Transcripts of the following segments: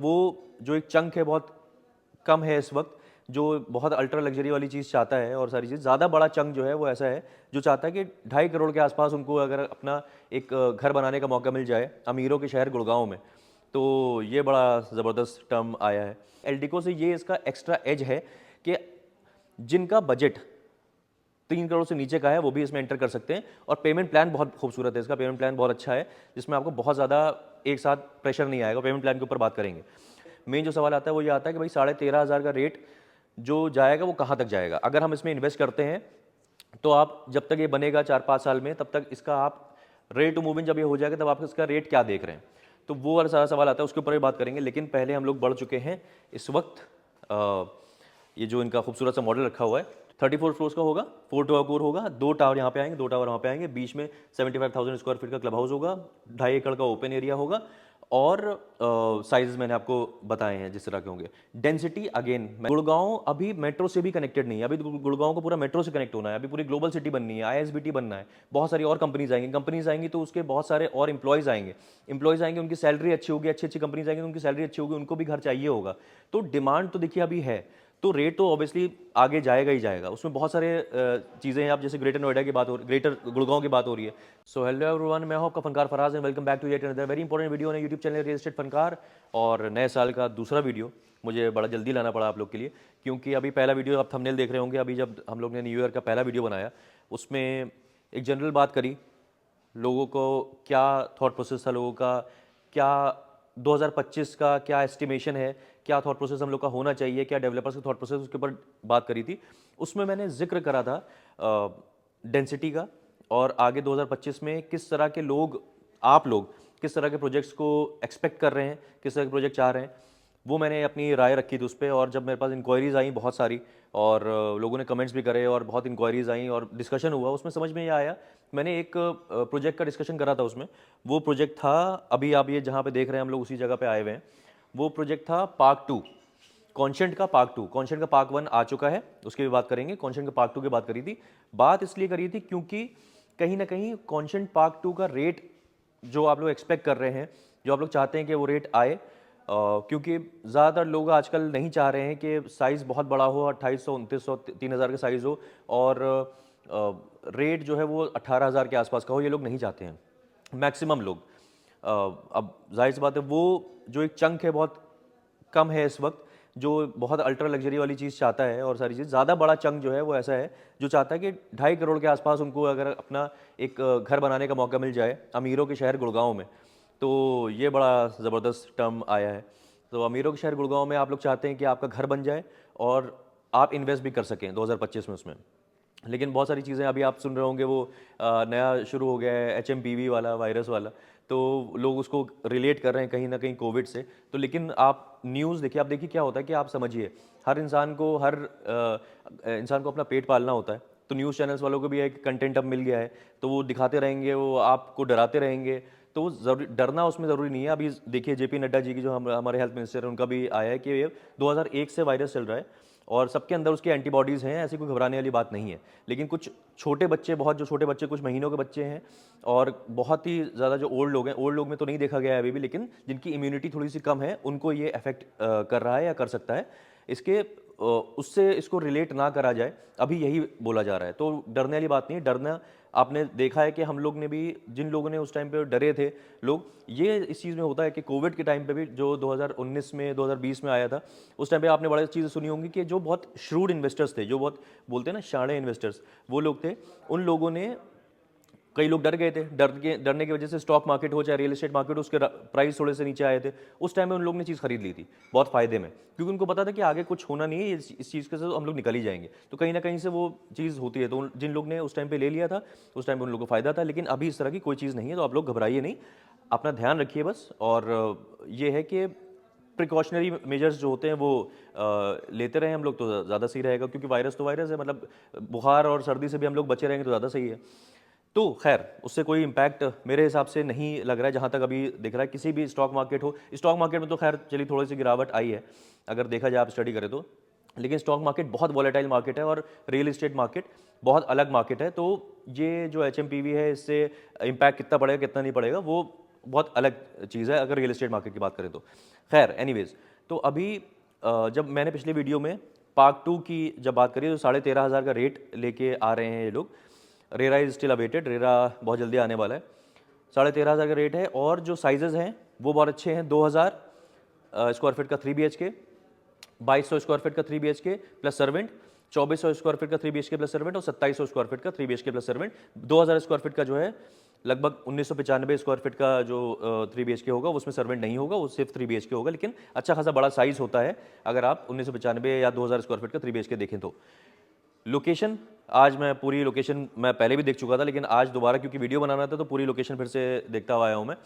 वो जो एक चंक है बहुत कम है इस वक्त, जो बहुत अल्ट्रा लग्जरी वाली चीज़ चाहता है और सारी चीज़। ज़्यादा बड़ा चंक जो है वो ऐसा है जो चाहता है कि 2.5 करोड़ के आसपास उनको अगर अपना एक घर बनाने का मौका मिल जाए अमीरों के शहर गुड़गांव में, तो ये बड़ा ज़बरदस्त टर्म आया है। एल्डिको से ये इसका एक्स्ट्रा एज है कि जिनका बजट 3 करोड़ से नीचे का है वो भी इसमें एंटर कर सकते हैं। और पेमेंट प्लान बहुत खूबसूरत है, इसका पेमेंट प्लान बहुत अच्छा है, जिसमें आपको बहुत ज़्यादा एक साथ प्रेशर नहीं आएगा। पेमेंट प्लान के ऊपर बात करेंगे। मेन जो सवाल आता है वो ये आता है कि भाई 13,500 का रेट जो जाएगा वो कहाँ तक जाएगा। अगर हम इसमें इन्वेस्ट करते हैं तो आप जब तक ये बनेगा 4-5 साल में, तब तक इसका आप रेट टू मूव इन जब ये हो जाएगा तब आप इसका रेट क्या देख रहे हैं, तो वो वाला सारा सवाल आता है, उसके ऊपर भी बात करेंगे। लेकिन पहले हम लोग बढ़ चुके हैं इस वक्त। ये जो इनका खूबसूरत सा मॉडल रखा हुआ है 34 फ्लोर्स का होगा, 4 टावर कोर होगा, 2 टावर यहाँ पे आएंगे, 2 टावर वहाँ पे आएंगे, बीच में 75,000 स्क्वायर फीट का क्लब हाउस होगा, 2.5 एकड़ का ओपन एरिया होगा। और साइज मैंने आपको बताए हैं जिस तरह के होंगे। डेंसिटी अगेन, गुड़गांव अभी मेट्रो से भी कनेक्टेड नहीं है, अभी गुड़गांव को पूरा मेट्रो से कनेक्ट होना है, अभी पूरी ग्लोबल सिटी बननी है, आईएसबीटी बनना है, बहुत सारी और कंपनीज आएंगी तो उसके बहुत सारे और एम्प्लॉयज़ आएंगे, उनकी सैलरी अच्छी होगी, अच्छी अच्छी कंपनीज आएंगी, उनकी सैलरी अच्छी होगी, उनको भी घर चाहिए होगा। तो डिमांड तो देखिए अभी है, तो रेट तो ऑब्वियसली आगे जाएगा ही जाएगा। उसमें बहुत सारे चीज़ें हैं। आप जैसे ग्रेटर नोएडा की बात हो रही, ग्रेटर गुड़गांव की बात हो रही है। सो हेलो एवरीवन, मैं हूं आपका फनकार Faraz and welcome back to yet another very important video on YouTube channel Real Estate Funkar. और नए साल का दूसरा वीडियो मुझे बड़ा जल्दी लाना पड़ा आप लोग के लिए, क्योंकि अभी पहला वीडियो आप थंबनेल देख रहे होंगे, अभी जब हम लोग ने न्यू ईयर का पहला वीडियो बनाया उसमें एक जनरल बात करी, लोगों को क्या थॉट प्रोसेस था, लोगों का क्या 2025 का क्या एस्टिमेशन है, क्या थॉट प्रोसेस हम लोग का होना चाहिए, क्या डेवलपर्स का थॉट प्रोसेस, उसके ऊपर बात करी थी। उसमें मैंने जिक्र करा था डेंसिटी का, और आगे 2025 में किस तरह के लोग, आप लोग किस तरह के प्रोजेक्ट्स को एक्सपेक्ट कर रहे हैं, किस तरह के प्रोजेक्ट चाह रहे हैं, वो मैंने अपनी राय रखी थी उस पर। और जब मेरे पास इंक्वायरीज़ आई बहुत सारी, और लोगों ने कमेंट्स भी करे और बहुत इंक्वायरीज़ आई और डिस्कशन हुआ, उसमें समझ में ये आया, मैंने एक प्रोजेक्ट का डिस्कशन करा था उसमें। वो प्रोजेक्ट था, अभी आप ये जहाँ पे देख रहे हैं हम लोग उसी जगह पे आए हुए हैं, वो प्रोजेक्ट था पार्क 2, कॉन्शेंट का पार्क 2। कॉन्शेंट का पार्क 1 आ चुका है, उसकी भी बात करेंगे। कॉन्शेंट का पार्क 2 की बात करी थी, बात इसलिए करी थी क्योंकि कहीं ना कहीं कॉन्शेंट पार्क 2 का रेट जो आप लोग एक्सपेक्ट कर रहे हैं, जो आप लोग चाहते हैं कि वो रेट आए, क्योंकि ज़्यादातर लोग आजकल नहीं चाह रहे हैं कि साइज़ बहुत बड़ा हो, 2800, 2900, 3000 का साइज़ हो, और रेट जो है वो 18,000 के आसपास का हो, ये लोग नहीं चाहते हैं मैक्सिमम लोग। अब जाहिर सी बात है, वो जो एक चंक है बहुत कम है इस वक्त, जो बहुत अल्ट्रा लग्जरी वाली चीज़ चाहता है और सारी चीज़। ज़्यादा बड़ा चंक जो है वो ऐसा है जो चाहता है कि 2.5 करोड़ के आसपास उनको अगर अपना एक घर बनाने का मौका मिल जाए अमीरों के शहर गुड़गांव में, तो ये बड़ा ज़बरदस्त टर्म आया है। तो अमीरों के शहर गुड़गांव में आप लोग चाहते हैं कि आपका घर बन जाए और आप इन्वेस्ट भी कर सकें 2025 में उसमें। लेकिन बहुत सारी चीज़ें अभी आप सुन रहे होंगे, वो नया शुरू हो गया है HMPV वाला, वायरस वाला, तो लोग उसको रिलेट कर रहे हैं कहीं ना कहीं कोविड से। तो लेकिन आप न्यूज़ देखिए, आप देखिए क्या होता है कि आप समझिए, हर इंसान को अपना पेट पालना होता है। तो न्यूज़ चैनल्स वालों को भी एक कंटेंट अब मिल गया है, तो वो दिखाते रहेंगे, वो आपको डराते रहेंगे। तो वो जरूरी, डरना उसमें ज़रूरी नहीं है। अभी देखिए JP नड्डा जी की, जो हमारे हेल्थ मिनिस्टर हैं, उनका भी आया है कि ये 2001 से वायरस चल रहा है और सबके अंदर उसके एंटीबॉडीज़ हैं, ऐसी कोई घबराने वाली बात नहीं है। लेकिन कुछ छोटे बच्चे, बहुत जो छोटे बच्चे, कुछ महीनों के बच्चे हैं, और बहुत ही ज़्यादा जो ओल्ड लोग हैं, ओल्ड लोग में तो नहीं देखा गया है अभी भी, लेकिन जिनकी इम्यूनिटी थोड़ी सी कम है, उनको ये अफेक्ट कर रहा है या कर सकता है। इसके उससे इसको रिलेट ना करा जाए, अभी यही बोला जा रहा है। तो डरने वाली बात नहीं है। डरना, आपने देखा है कि हम लोग ने भी, जिन लोगों ने उस टाइम पे डरे थे लोग, ये इस चीज़ में होता है कि कोविड के टाइम पे भी, जो 2019 में 2020 में आया था, उस टाइम पे आपने बड़ी चीज़ें सुनी होंगी कि जो बहुत श्रूड इन्वेस्टर्स थे, जो बहुत बोलते हैं ना शाणे इन्वेस्टर्स, वो लोग थे, उन लोगों ने, कई लोग डर गए थे, डरने की वजह से स्टॉक मार्केट हो चाहे रियल एस्टेट मार्केट हो, उसके प्राइस थोड़े से नीचे आए थे। उस टाइम में उन लोगों ने चीज़ खरीद ली थी बहुत फायदे में, क्योंकि उनको पता था कि आगे कुछ होना नहीं है, इस चीज़ के से हम लोग निकल ही जाएंगे। तो कहीं ना कहीं से वो चीज़ होती है। तो जिन लोग ने उस टाइम पे ले लिया था, उस टाइम पे उन लोगों को फायदा था। लेकिन अभी इस तरह की कोई चीज़ नहीं है, तो आप लोग घबराइए नहीं, अपना ध्यान रखिए बस। और ये है कि प्रिकॉशनरी मेजर्स जो होते हैं वो लेते रहें हम लोग, तो ज़्यादा सही रहेगा। क्योंकि वायरस तो वायरस है, मतलब बुखार और सर्दी से भी हम लोग बचे रहेंगे तो ज़्यादा सही है। तो खैर, उससे कोई इम्पैक्ट मेरे हिसाब से नहीं लग रहा है, जहाँ तक अभी दिख रहा है। किसी भी स्टॉक मार्केट हो, स्टॉक मार्केट में तो खैर चलिए थोड़ी सी गिरावट आई है अगर देखा जाए, आप स्टडी करें तो। लेकिन स्टॉक मार्केट बहुत वॉलेटाइल मार्केट है, और रियल एस्टेट मार्केट बहुत अलग मार्केट है। तो ये जो HMPV है, इससे इम्पैक्ट कितना पड़ेगा कितना नहीं पड़ेगा, वो बहुत अलग चीज़ है अगर रियल एस्टेट मार्केट की बात करें तो। खैर एनीवेज, तो अभी जब मैंने पिछले वीडियो में पार्क 2 की जब बात करी तो 13,500 का रेट लेके आ रहे हैं ये लोग। RERA is still awaited, RERA बहुत जल्दी आने वाला है। 13,500 का रेट है और जो साइजेस हैं वो बहुत अच्छे हैं। 2,000 स्क्वायर फीट का 3 BHK, 2200 स्क्वायर फीट का 3 BHK plus servant, 2400 square feet का 3 BHK प्लस सर्वेंट और 2700 स्क्वायर फीट का 3 BHK plus servant. 2000 square feet का जो है लगभग 1995 स्क्वायर फीट का जो 3 BHK होगा उसमें सर्वेंट नहीं होगा, वो सिर्फ 3 BHK होगा, लेकिन अच्छा खासा बड़ा साइज होता है अगर आप 1995 या 2000 स्क्वायर फीट का 3 BHK देखें तो। लोकेशन, आज मैं पूरी लोकेशन मैं पहले भी देख चुका था, लेकिन आज दोबारा क्योंकि वीडियो बनाना था तो पूरी लोकेशन फिर से देखता हुआ आया हूँ मैं।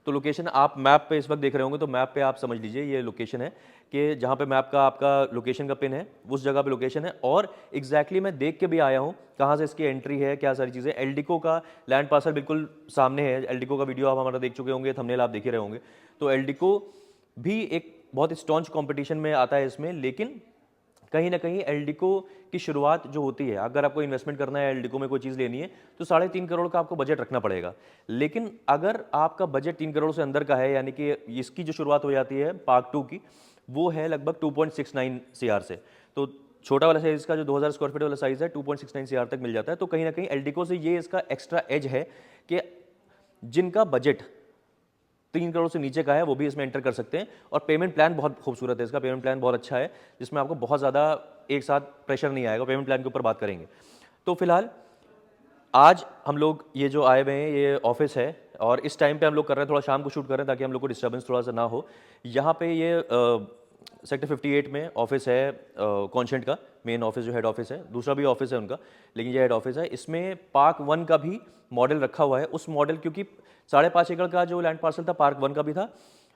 तो लोकेशन आप मैप पे इस वक्त देख रहे होंगे, तो मैप पे आप समझ लीजिए ये लोकेशन है कि जहाँ पे मैप का आपका लोकेशन का पिन है उस जगह पे लोकेशन है। और एग्जैक्टली मैं देख के भी आया हूँ कहाँ से इसकी एंट्री है, क्या सारी चीज़ें। एल्डिको का लैंड पार्सल बिल्कुल सामने है। एल्डिको का वीडियो आप हमारा देख चुके होंगे, थंबनेल आप देख ही रहे होंगे। तो एल्डिको भी एक बहुत स्टॉन्च कॉम्पिटिशन में आता है इसमें, लेकिन कहीं ना कहीं एल्डिको की शुरुआत जो होती है, अगर आपको इन्वेस्टमेंट करना है एल्डिको में कोई चीज़ लेनी है तो 3.5 करोड़ का आपको बजट रखना पड़ेगा। लेकिन अगर आपका बजट 3 करोड़ से अंदर का है, यानी कि इसकी जो शुरुआत हो जाती है पार्क 2 की, वो है लगभग 2.69 CR से। तो छोटा वाला साइज का जो 2000 स्क्वायर फीट वाला साइज है 2.69 CR तक मिल जाता है। तो कहीं ना कहीं एल्डिको से ये इसका एक्स्ट्रा एज है कि जिनका बजट 3 करोड़ से नीचे का है वो भी इसमें एंटर कर सकते हैं। और पेमेंट प्लान बहुत खूबसूरत है, इसका पेमेंट प्लान बहुत अच्छा है, जिसमें आपको बहुत ज़्यादा एक साथ प्रेशर नहीं आएगा। पेमेंट प्लान के ऊपर बात करेंगे। तो फिलहाल आज हम लोग ये जो आए हुए हैं ये ऑफिस है, और इस टाइम पे हम लोग कर रहे हैं, थोड़ा शाम को शूट कर रहे हैं ताकि हम लोग को डिस्टर्बेंस थोड़ा सा ना हो। यहाँ पे ये सेक्टर 58 में ऑफिस है कॉन्शेंट का, मेन ऑफिस जो हेड ऑफिस है। दूसरा भी ऑफिस है उनका, लेकिन ये हेड ऑफिस है। इसमें पार्क 1 का भी मॉडल रखा हुआ है। उस मॉडल, क्योंकि 5.5 एकड़ का जो लैंड पार्सल था पार्क 1 का भी था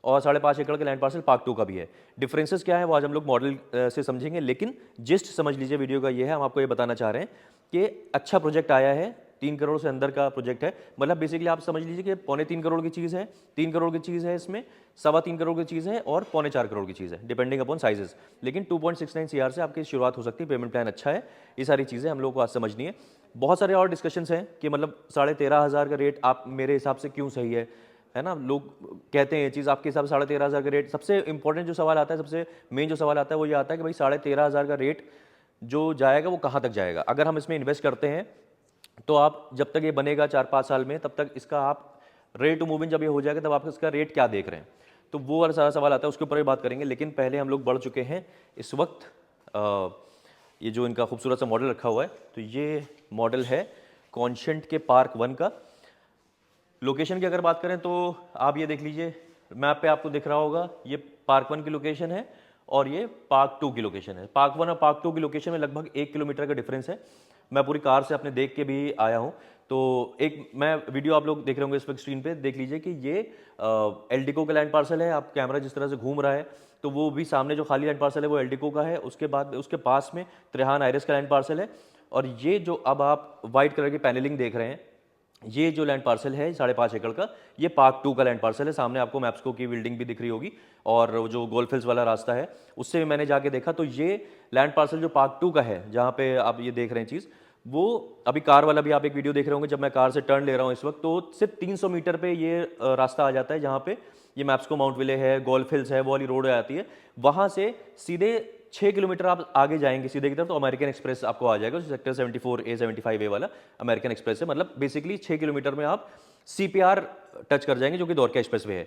और 5.5 एकड़ का लैंड पार्सल पार्क 2 का भी है। डिफरेंसेस क्या है वो आज हम लोग मॉडल से समझेंगे, लेकिन जिस्ट समझ लीजिए वीडियो का ये है, हम आपको ये बताना चाह रहे हैं कि अच्छा प्रोजेक्ट आया है, 3 करोड़ से अंदर का प्रोजेक्ट है। मतलब बेसिकली आप समझ लीजिए कि 3.25 करोड़ की चीज़ है, 3 करोड़ की चीज़ है, इसमें 3.25 करोड़ की चीज़ है और 4.25 करोड़ की चीज़ है, डिपेंडिंग अपॉन साइजेस। लेकिन 2.69 CR से आपकी शुरुआत हो सकती है। पेमेंट प्लान अच्छा है। ये सारी चीज़ें हम लोग को आज समझनी है। बहुत सारे और डिस्कशंस हैं कि मतलब 13,500 का रेट आप मेरे हिसाब से क्यों सही है ना। लोग कहते हैं ये चीज़, आपके हिसाब से 13,500 का रेट। सबसे इंपॉर्टेंट जो सवाल आता है, सबसे मेन जो सवाल आता है वो ये आता है कि भाई 13,500 का रेट जो जाएगा वो कहाँ तक जाएगा। अगर हम इसमें इन्वेस्ट करते हैं तो आप जब तक ये बनेगा 4-5 साल में, तब तक इसका आप रेट टू मूव इन जब ये हो जाएगा तब आप इसका रेट क्या देख रहे हैं। तो वो वाला सारा सवाल आता है, उसके ऊपर भी बात करेंगे। लेकिन पहले हम लोग बढ़ चुके हैं इस वक्त ये जो इनका खूबसूरत सा मॉडल रखा हुआ है, तो ये मॉडल है कॉन्शेंट के पार्क 1 का। लोकेशन की अगर बात करें तो आप ये देख लीजिए, मैप पे आपको दिख रहा होगा, ये पार्क 1 की लोकेशन है और ये पार्क 2 की लोकेशन है। पार्क 1 और पार्क 2 की लोकेशन में लगभग 1 किलोमीटर का डिफरेंस है। मैं पूरी कार से अपने देख के भी आया हूँ। तो एक मैं वीडियो आप लोग देख रहे होंगे इस वक्त स्क्रीन पे, देख लीजिए कि ये एल्डिको का लैंड पार्सल है। आप कैमरा जिस तरह से घूम रहा है तो वो भी सामने जो खाली लैंड पार्सल है वो एल्डिको का है। उसके बाद उसके पास में त्रेहान आइरिस का लैंड पार्सल है। और ये जो अब आप वाइट कलर की पैनलिंग देख रहे हैं, ये जो लैंड पार्सल है 5.5 एकड़ का, ये पार्क 2 का लैंड पार्सल है। सामने आपको मैप्सको की बिल्डिंग भी दिख रही होगी और वो जो गोल्फ हिल्स वाला रास्ता है उससे भी मैंने जाके देखा। तो ये लैंड पार्सल जो पार्क 2 का है, जहाँ पे आप ये देख रहे हैं चीज़, वो अभी कार वाला भी आप एक वीडियो देख रहे होंगे। जब मैं कार से टर्न ले रहा हूँ इस वक्त, तो सिर्फ 300 मीटर पे ये रास्ता आ जाता है, जहाँ पे ये मैप्सको माउंट विले है, गोल्फ हिल्स है, वो वाली रोड आ जाती है। वहाँ से सीधे 6 किलोमीटर आप आगे जाएंगे सीधे की तरफ तो अमेरिकन एक्सप्रेस आपको आ जाएगा। सेक्टर 74A 75A वाला अमेरिकन एक्सप्रेस है। मतलब बेसिकली 6 किलोमीटर में आप CPR टच कर जाएंगे, जो कि द्वारका एक्सप्रेस वे है।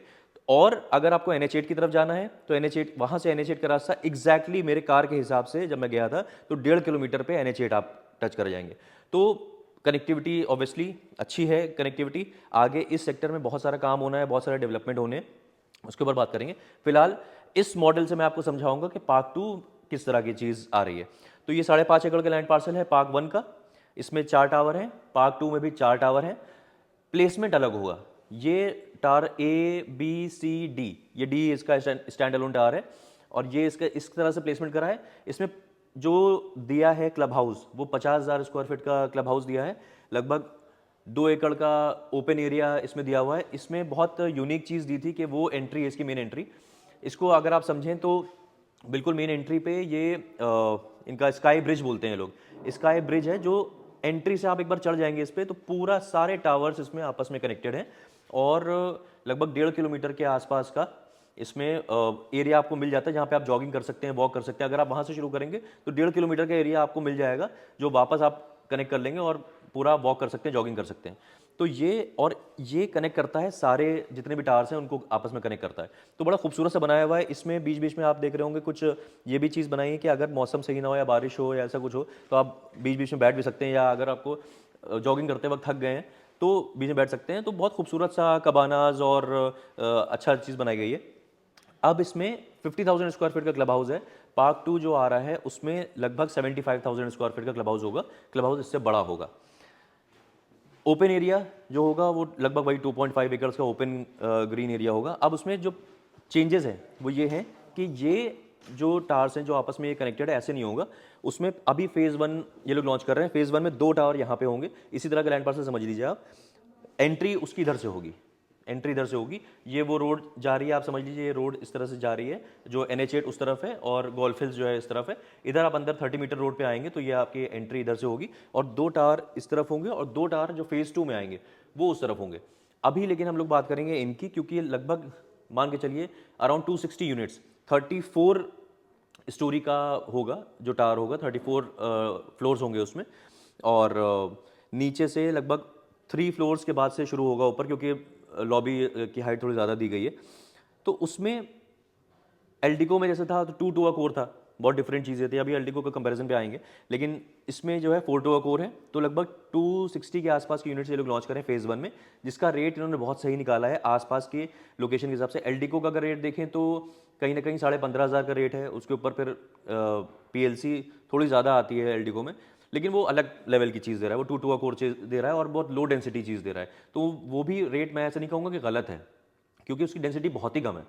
और अगर आपको NH8 की तरफ जाना है तो NH8, वहाँ से NH8 का रास्ता एग्जैक्टली मेरे कार के हिसाब से जब मैं गया था तो 1.5 किलोमीटर पे NH8 आप टच कर जाएंगे। तो कनेक्टिविटी ऑब्वियसली अच्छी है। कनेक्टिविटी आगे इस सेक्टर में बहुत सारा काम होना है, बहुत सारा डेवलपमेंट होने हैं, उसके ऊपर बात करेंगे। फिलहाल इस मॉडल से मैं आपको समझाऊंगा कि पार्क 2 किस तरह की चीज़ आ रही है। तो ये 5.5 एकड़ का लैंड पार्सल है पार्क 1 का। इसमें 4 टावर हैं, पार्क 2 में भी 4 टावर हैं। प्लेसमेंट अलग होगा। ये tower A B C D, ये D इसका स्टैंड अलोन टावर है और ये इसका इस तरह से प्लेसमेंट करा है। इसमें जो दिया है क्लब हाउस, वो 50,000 स्क्वायर फीट का क्लब हाउस दिया है। लगभग 2 एकड़ का ओपन एरिया इसमें दिया हुआ है। इसमें बहुत यूनिक चीज़ दी थी कि वो एंट्री है, इसकी मेन एंट्री, इसको अगर आप समझें तो बिल्कुल मेन एंट्री पे ये इनका स्काई ब्रिज बोलते हैं लोग। स्काई ब्रिज है जो एंट्री से आप एक बार चढ़ जाएंगे इस पे तो पूरा सारे टावर्स इसमें आपस में कनेक्टेड हैं। और लगभग 1.5 किलोमीटर के आसपास का इसमें एरिया आपको मिल जाता है, जहाँ पे आप जॉगिंग कर सकते हैं, वॉक कर सकते हैं। अगर आप वहाँ से शुरू करेंगे तो 1.5 किलोमीटर का एरिया आपको मिल जाएगा, जो वापस आप कनेक्ट कर लेंगे और पूरा वॉक कर सकते हैं, जॉगिंग कर सकते हैं। तो ये कनेक्ट करता है, सारे जितने भी टावर्स हैं उनको आपस में कनेक्ट करता है। तो बड़ा खूबसूरत सा बनाया हुआ है। इसमें बीच बीच में आप देख रहे होंगे कुछ ये भी चीज़ बनाई है कि अगर मौसम सही ना हो या बारिश हो या ऐसा कुछ हो तो आप बीच बीच में बैठ भी सकते हैं, या अगर आपको जॉगिंग करते वक्त थक गए हैं तो बीच में बैठ सकते हैं। तो बहुत खूबसूरत सा कबानाज और अच्छा चीज़ बनाई गई है। अब इसमें 50,000 स्क्वायर फीट का क्लब हाउस है। पार्क 2 जो आ रहा है उसमें लगभग 75,000 स्क्वायर फीट का क्लब हाउस होगा। क्लब हाउस इससे बड़ा होगा। ओपन एरिया जो होगा वो लगभग वही 2.5 एकर्स का ओपन ग्रीन एरिया होगा। अब उसमें जो चेंजेस हैं वो ये हैं कि ये जो टावर्स हैं जो आपस में ये कनेक्टेड है, ऐसे नहीं होगा। उसमें अभी फेज़ 1 ये लोग लॉन्च कर रहे हैं। फेज़ 1 में 2 टावर यहाँ पे होंगे। इसी तरह का लैंड पार्सल समझ लीजिए आप। एंट्री उसकी इधर से होगी, एंट्री इधर से होगी। ये वो रोड जा रही है, आप समझ लीजिए ये रोड इस तरह से जा रही है, जो NH8 उस तरफ है और गोल्फ हिल्स जो है इस तरफ है। इधर आप अंदर 30 मीटर रोड पे आएंगे तो ये आपकी एंट्री इधर से होगी, और 2 टावर इस तरफ होंगे और 2 टावर जो फेज़ 2 में आएंगे वो उस तरफ होंगे। अभी लेकिन हम लोग बात करेंगे इनकी, क्योंकि ये लगभग मान के चलिए अराउंड 260 यूनिट्स 34 स्टोरी का होगा जो टावर होगा। 34 फ्लोर्स होंगे उसमें, और नीचे से लगभग 3 फ्लोर्स के बाद से शुरू होगा ऊपर, क्योंकि लॉबी की हाइट थोड़ी ज़्यादा दी गई है। तो उसमें एल्डिको में जैसे था तो 2 टू कोर था, बहुत डिफरेंट चीज़ें थी। अभी एल्डिको के कंपैरिजन पे आएंगे, लेकिन इसमें जो है 4 टू कोर है। तो लगभग 260 के आसपास की यूनिट्स ये लोग लॉन्च करें फेज़ 1 में, जिसका रेट इन्होंने बहुत सही निकाला है आसपास के लोकेशन के हिसाब से। एल्डिको का अगर रेट देखें तो कहीं ना कहीं 15,500 का रेट है। उसके ऊपर फिर PLC थोड़ी ज़्यादा आती है एल्डिको में, लेकिन वो अलग लेवल की चीज़ दे रहा है। वो 2 टू कोर चीज़ दे रहा है और बहुत लो डेंसिटी चीज़ दे रहा है। तो वो भी रेट मैं ऐसा नहीं कहूँगा कि गलत है, क्योंकि उसकी डेंसिटी बहुत ही कम है।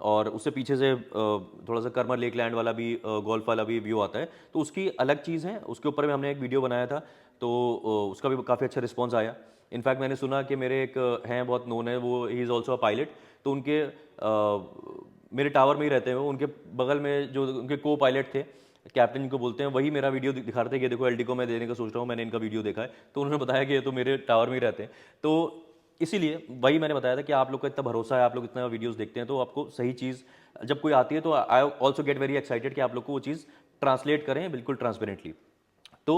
और उससे पीछे से थोड़ा सा कर्मा लेक लैंड वाला भी गोल्फ वाला भी व्यू आता है, तो उसकी अलग चीज़ है। उसके ऊपर भी हमने एक वीडियो बनाया था, तो उसका भी काफ़ी अच्छा रिस्पॉन्स आया। इनफैक्ट मैंने सुना कि मेरे एक हैं बहुत नोन है, वो he is also a pilot. तो उनके मेरे टावर में ही रहते हैं वो। उनके बगल में जो उनके को पायलट थे, कैप्टन जिनको बोलते हैं, वही मेरा वीडियो दिखा रहे थे कि देखो एल्डिको मैं देने का सोच रहा हूँ, मैंने इनका वीडियो देखा है। तो उन्होंने बताया कि ये तो मेरे टावर में ही रहते हैं। तो इसीलिए वही मैंने बताया था कि आप लोग का इतना भरोसा है, आप लोग इतना वीडियोस देखते हैं, तो आपको सही चीज़ जब कोई आती है तो I also get very excited कि आप लोग को वो चीज़ ट्रांसलेट करें बिल्कुल ट्रांसपेरेंटली। तो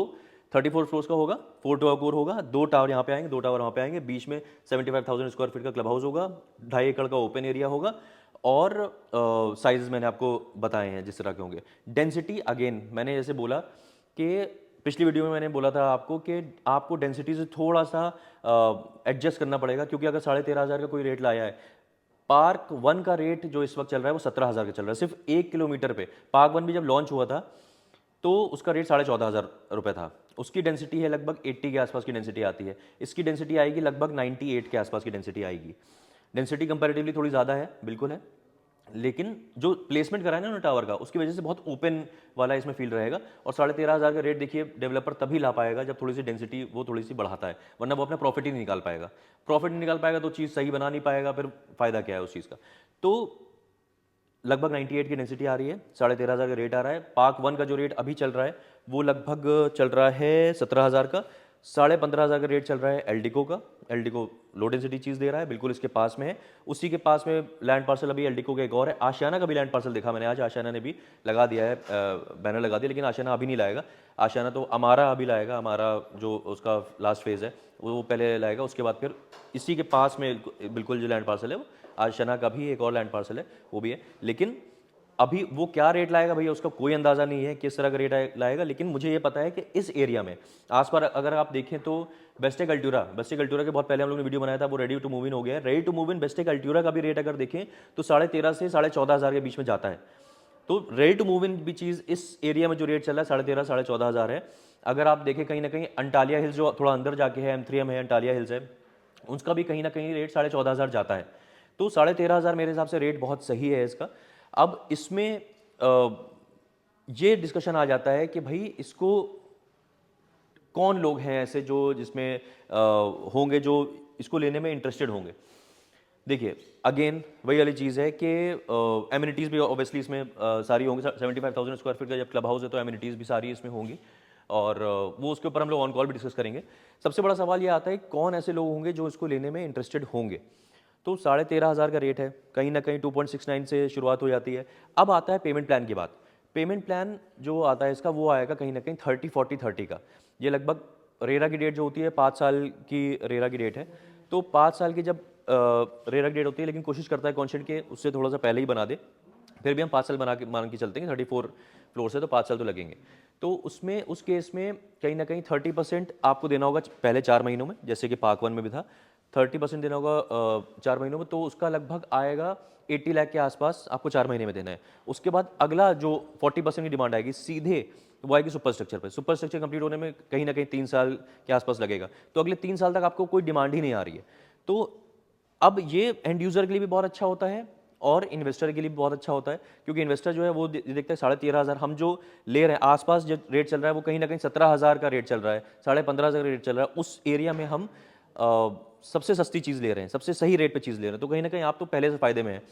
34 फ्लोर्स का होगा, 4 टू कोर होगा, 2 टावर यहाँ पे आएंगे, 2 टावर वहाँ पे आएंगे। बीच में 75,000 स्क्वायर फीट का क्लब हाउस होगा, 2.5 एकड़ का ओपन एरिया होगा, और साइज मैंने आपको बताए हैं जिस तरह के होंगे। डेंसिटी अगेन मैंने जैसे बोला कि पिछली वीडियो में मैंने बोला था आपको कि आपको डेंसिटी से थोड़ा सा एडजस्ट करना पड़ेगा, क्योंकि अगर 13,500 का कोई रेट लाया है, पार्क 1 का रेट जो इस वक्त चल रहा है वो 17,000 का चल रहा है सिर्फ 1 किलोमीटर पे। पार्क 1 भी जब लॉन्च हुआ था तो उसका रेट 14,500 रुपये था। उसकी डेंसिटी है लगभग 80 के आसपास की डेंसिटी आती है। इसकी डेंसिटी आएगी लगभग 98 के आसपास की डेंसिटी आएगी। डेंसिटी कंपैरेटिवली थोड़ी ज़्यादा है, बिल्कुल है, लेकिन जो प्लेसमेंट करा है ना उन्होंने टावर का, उसकी वजह से बहुत ओपन वाला इसमें फील रहेगा। और 13,500 का रेट देखिए डेवलपर तभी ला पाएगा जब थोड़ी सी डेंसिटी वो थोड़ी सी बढ़ाता है, वरना वो अपना प्रॉफिट ही नहीं निकाल पाएगा। प्रॉफिट नहीं निकाल पाएगा तो चीज़ सही बना नहीं पाएगा, फिर फायदा क्या है उस चीज़ का। तो लगभग 98 की डेंसिटी आ रही है, 13,500 का रेट आ रहा है। पार्क 1 का जो रेट अभी चल रहा है वो लगभग चल रहा है 17,000 का। 15,500 का रेट चल रहा है एल्डिको का। एल्डिको लो डेंसिटी चीज़ दे रहा है, बिल्कुल इसके पास में है। उसी के पास में लैंड पार्सल अभी एल्डिको का एक और है। आशियाना का भी लैंड पार्सल देखा मैंने आज, आशियाना ने भी लगा दिया है, बैनर लगा दिया, लेकिन आशियाना अभी नहीं लाएगा। आशियाना तो अमारा अभी लाएगा, अमारा जो उसका लास्ट फेज़ है वो पहले लाएगा, उसके बाद फिर इसी के पास में बिल्कुल जो लैंड पार्सल है वो आशियाना का भी एक और लैंड पार्सल है, वो भी है। लेकिन अभी वो क्या रेट लाएगा भैया उसका कोई अंदाज़ा नहीं है, किस तरह का रेट लाएगा। लेकिन मुझे ये पता है कि इस एरिया में आस पास अगर आप देखें तो बेस्टेक अल्टूरा के बहुत पहले हम लोग ने वीडियो बनाया था, वो रेडी टू मूव इन हो गया है। Ready to move in Bestech Altura का भी रेट अगर देखें तो 13,500 से 14,500 के बीच में जाता है। तो रेडी टू मूव इन भी चीज़ इस एरिया में जो रेट चल रहा है 13,500 14,000 है। अगर आप देखें कहीं ना कहीं अंटालिया हिल्स जो थोड़ा अंदर जाके है, M3M है, अंटालिया हिल्स है, उसका भी कहीं ना कहीं रेट 14,500 जाता है। तो 13,500 मेरे हिसाब से रेट बहुत सही है इसका। अब इसमें ये डिस्कशन आ जाता है कि भाई इसको कौन लोग हैं ऐसे जो जिसमें होंगे जो इसको लेने में इंटरेस्टेड होंगे। देखिए अगेन वही वाली चीज़ है कि एमिनिटीज़ भी ऑब्वियसली इसमें सारी होंगी। 75,000 स्क्वायर फीट का जब क्लब हाउस है तो एमिनिटीज़ भी सारी इसमें होंगी, और वो उसके ऊपर हम लोग ऑन कॉल भी डिस्कस करेंगे। सबसे बड़ा सवाल ये आता है कौन ऐसे लोग होंगे जो इसको लेने में इंटरेस्टेड होंगे। तो 13,500 का रेट है, कहीं ना कहीं 2.69 से शुरुआत हो जाती है। अब आता है पेमेंट प्लान की बात। पेमेंट प्लान जो आता है इसका वो आएगा कहीं ना कहीं 30-40-30 का। ये लगभग रेरा की डेट जो होती है 5 साल की रेरा की डेट है। तो 5 साल की जब रेरा की डेट होती है, लेकिन कोशिश करता है कॉन्शेंट के उससे थोड़ा सा पहले ही बना दे, फिर भी हम 5 साल बना के मान के चलते हैं, 34 फ्लोर से तो 5 साल तो लगेंगे। तो उसमें उस केस में कहीं ना कहीं 30% आपको देना होगा पहले 4 महीनों में, जैसे कि पार्क 1 में भी था 30% देना होगा 4 महीनों में। तो उसका लगभग आएगा 80 लाख के आसपास आपको 4 महीने में देना है। उसके बाद अगला जो 40% की डिमांड आएगी सीधे वो आएगी सुपर स्ट्रक्चर पे। सुपर स्ट्रक्चर कंप्लीट होने में कहीं ना कहीं 3 साल के आसपास लगेगा। तो अगले 3 साल तक आपको कोई डिमांड ही नहीं आ रही है। तो अब ये एंड यूजर के लिए भी बहुत अच्छा होता है और इन्वेस्टर के लिए भी बहुत अच्छा होता है, क्योंकि इन्वेस्टर जो है वो देखता है 13,500 हम जो ले रहे हैं, आसपास जो रेट चल रहा है वो कहीं ना कहीं 17,000 का रेट चल रहा है, 15,500 का रेट चल रहा है, उस एरिया में हम सबसे सस्ती चीज़ ले रहे हैं, सबसे सही रेट पे चीज़ ले रहे हैं, तो कहीं ना कहीं आप तो पहले से फायदे में हैं।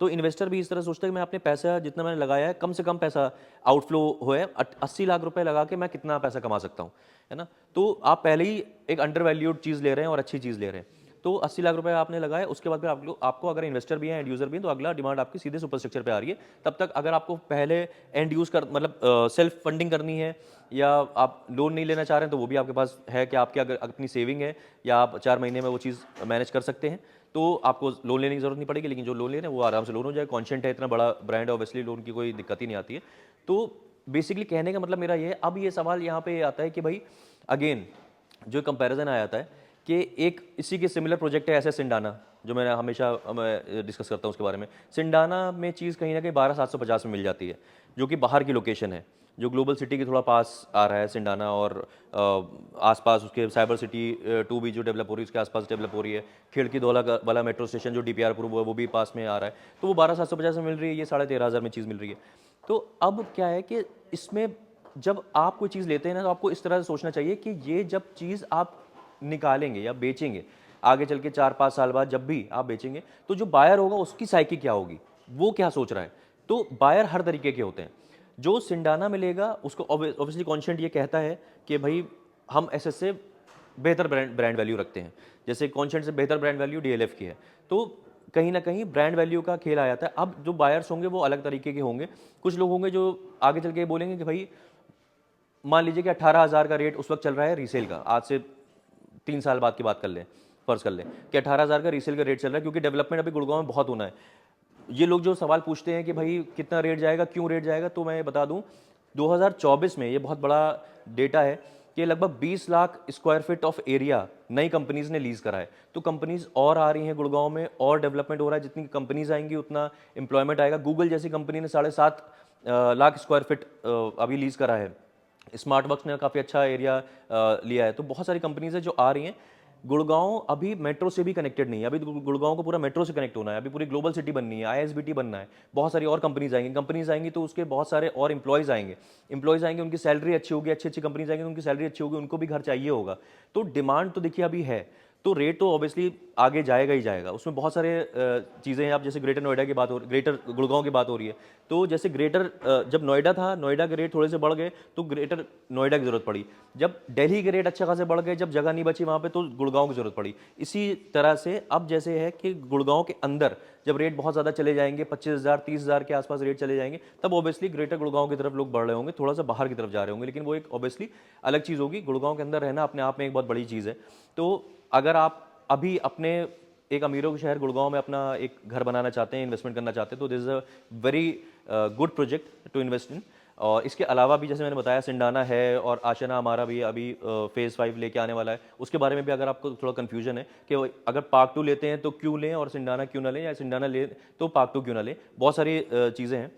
तो इन्वेस्टर भी इस तरह सोचता है कि मैं अपने पैसा जितना मैंने लगाया है कम से कम पैसा आउटफ्लो हुए, 80 लाख रुपए लगा के मैं कितना पैसा कमा सकता हूँ, है ना। तो आप पहले ही एक अंडर वैल्यूड चीज़ ले रहे हैं और अच्छी चीज़ ले रहे हैं। तो 80 लाख रुपए आपने लगाए, उसके बाद फिर आपको अगर इन्वेस्टर भी है एंड यूजर भी है तो अगला डिमांड आपकी सीधे सुपर स्ट्रक्चर पे आ रही है। तब तक अगर आपको पहले एंड यूज कर मतलब सेल्फ फंडिंग करनी है या आप लोन नहीं लेना चाह रहे हैं तो वो भी आपके पास है कि आपकी अगर अपनी सेविंग है या आप 4 महीने में वो चीज़ मैनेज कर सकते हैं, तो आपको लोन लेने की जरूरत नहीं पड़ेगी। लेकिन जो लोन ले रहे हैं वो आराम से लोन हो जाए, कॉन्शेंट है, इतना बड़ा ब्रांड है, ऑब्वियसली लोन की कोई दिक्कत ही नहीं आती है। तो बेसिकली कहने का मतलब मेरा ये है। अब ये सवाल यहाँ पे आता है कि भाई अगेन जो कंपैरिजन आ जाता है कि एक इसी के सिमिलर प्रोजेक्ट है ऐसे सिंडाना, जो मैंने हमेशा मैं डिस्कस करता हूँ उसके बारे में। सिंडाना में चीज़ कहीं ना कहीं 12,750 में मिल जाती है, जो कि बाहर की लोकेशन है, जो ग्लोबल सिटी के थोड़ा पास आ रहा है सिंडाना, और आसपास उसके साइबर सिटी 2 भी जो डेवलप हो रही है उसके आसपास डेवलप हो रही है। खिड़की धौला वाला मेट्रो स्टेशन जो DPR अप्रूव है वो भी पास में आ रहा है। तो वो 12,750 में मिल रही है, ये 13,500 में चीज़ मिल रही है। तो अब क्या है कि इसमें जब आप कोई चीज़ लेते हैं ना तो आपको इस तरह से सोचना चाहिए कि ये जब चीज़ आप निकालेंगे या बेचेंगे आगे चल के 4-5 साल बाद जब भी आप बेचेंगे, तो जो बायर होगा उसकी साइकी क्या होगी, वो क्या सोच रहा है। तो बायर हर तरीके के होते हैं। जो सिंडाना मिलेगा उसको ऑब्वियसली कॉन्शेंट ये कहता है कि भाई हम एसएस से बेहतर ब्रांड वैल्यू रखते हैं, जैसे कॉन्शेंट से बेहतर ब्रांड वैल्यू DLF की है। तो कहीं ना कहीं ब्रांड वैल्यू का खेल आ जाता है। अब जो बायर्स होंगे वो अलग तरीके के होंगे। कुछ लोग होंगे जो आगे चल के बोलेंगे कि भाई मान लीजिए कि 18,000 का रेट उस वक्त चल रहा है रीसेल का, आज से 3 साल बाद की बात कर लें, फर्ज कर लें कि 18,000 का रीसेल का रेट चल रहा है, क्योंकि डेवलपमेंट अभी गुड़गांव में बहुत होना है। ये लोग जो सवाल पूछते हैं कि भाई कितना रेट जाएगा, क्यों रेट जाएगा, तो मैं बता दूं 2024 में ये बहुत बड़ा डेटा है कि लगभग 20 lakh square feet of area नई कंपनीज ने लीज करा है। तो कंपनीज और आ रही हैं गुड़गांव में और डेवलपमेंट हो रहा है, जितनी कंपनीज आएंगी उतना एम्प्लॉयमेंट आएगा। गूगल जैसी कंपनी ने 7.5 लाख स्क्वायर फीट अभी लीज करा है। स्मार्ट वर्क्स ने काफ़ी अच्छा एरिया लिया है। तो बहुत सारी कंपनीज है जो आ रही हैं। गुड़गांव अभी मेट्रो से भी कनेक्टेड नहीं है, अभी गुड़गांव को पूरा मेट्रो से कनेक्ट होना है, अभी पूरी ग्लोबल सिटी बननी है, ISBT बनना है, बहुत सारी और कंपनीज आएंगी तो उसके बहुत सारे और एम्प्लॉयज़ आएंगे, उनकी सैलरी अच्छी होगी, अच्छी अच्छी कंपनीज आएंगी, उनकी सैलरी अच्छी होगी, उनको भी घर चाहिए होगा। तो डिमांड तो देखिए अभी है, तो रेट तो ऑब्वियसली आगे जाएगा ही जाएगा। उसमें बहुत सारे चीज़ें हैं। आप जैसे ग्रेटर नोएडा की बात हो, ग्रेटर गुड़गांव की बात हो रही है, तो जैसे ग्रेटर जब नोएडा था, नोएडा के रेट थोड़े से बढ़ गए तो ग्रेटर नोएडा की जरूरत पड़ी। जब दिल्ली के रेट अच्छे खासे बढ़ गए, जब जगह नहीं बची वहाँ पे, तो गुड़गांव की जरूरत पड़ी। इसी तरह से अब जैसे है कि गुड़गांव के अंदर जब रेट बहुत ज़्यादा चले जाएंगे, 25,000 30,000 के आसपास रेट चले जाएंगे, तब ऑब्वियसली ग्रेटर गुड़गांव की तरफ लोग बढ़ रहे होंगे, थोड़ा सा बाहर की तरफ जा रहे होंगे। लेकिन वो एक ऑब्वियसली अलग चीज़ होगी। गुड़गांव के अंदर रहना अपने आप में एक बहुत बड़ी चीज़ है। तो अगर आप अभी अपने एक अमीरों के शहर गुड़गांव में अपना एक घर बनाना चाहते हैं, इन्वेस्टमेंट करना चाहते हैं, तो this is a very good project to invest in. और इसके अलावा भी जैसे मैंने बताया सिंडाना है और आशियाना हमारा भी अभी फेज़ 5 लेके आने वाला है। उसके बारे में भी अगर आपको थोड़ा कन्फ्यूजन है कि अगर पार्क 2 लेते हैं तो क्यों लें और सिंडाना क्यों ना लें, या सिंडाना लें तो पार्क 2 क्यों ना लें, बहुत सारी चीज़ें हैं।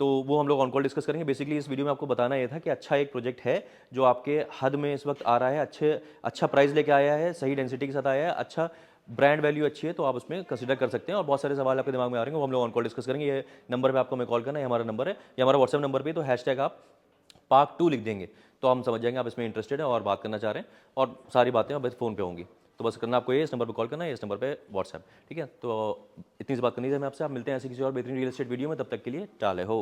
तो वो हम लोग ऑन कॉल डिस्कस करेंगे। बेसिकली इस वीडियो में आपको बताना ये था कि अच्छा एक प्रोजेक्ट है जो आपके हद में इस वक्त आ रहा है, अच्छा प्राइस लेके आया है, सही डेंसिटी के साथ आया है, अच्छा ब्रांड वैल्यू अच्छी है, तो आप उसमें कंसीडर कर सकते हैं। और बहुत सारे सवाल आपके दिमाग में आ रहे हैं, वो हम लोग ऑन कॉल डिस्कस करेंगे। ये नंबर पे आपको मैं कॉल करना है, हमारा नंबर है, या हमारा व्हाट्सएप नंबर पे, तो हैशटैग आप पार्क 2 लिख देंगे तो हम समझ जाएंगे आप इसमें इंटरेस्टेड हैं और बात करना चाह रहे हैं, और सारी बातें अब फ़ोन पे होंगी। तो बस करना आपको ये, इस नंबर पर कॉल करना है, इस नंबर पे व्हाट्सएप, ठीक है। तो इतनी सी बात करनी थी मैं आपसे। आप मिलते हैं ऐसे किसी और बेहतरीन रियल एस्टेट वीडियो में, तब तक के लिए टाले हो।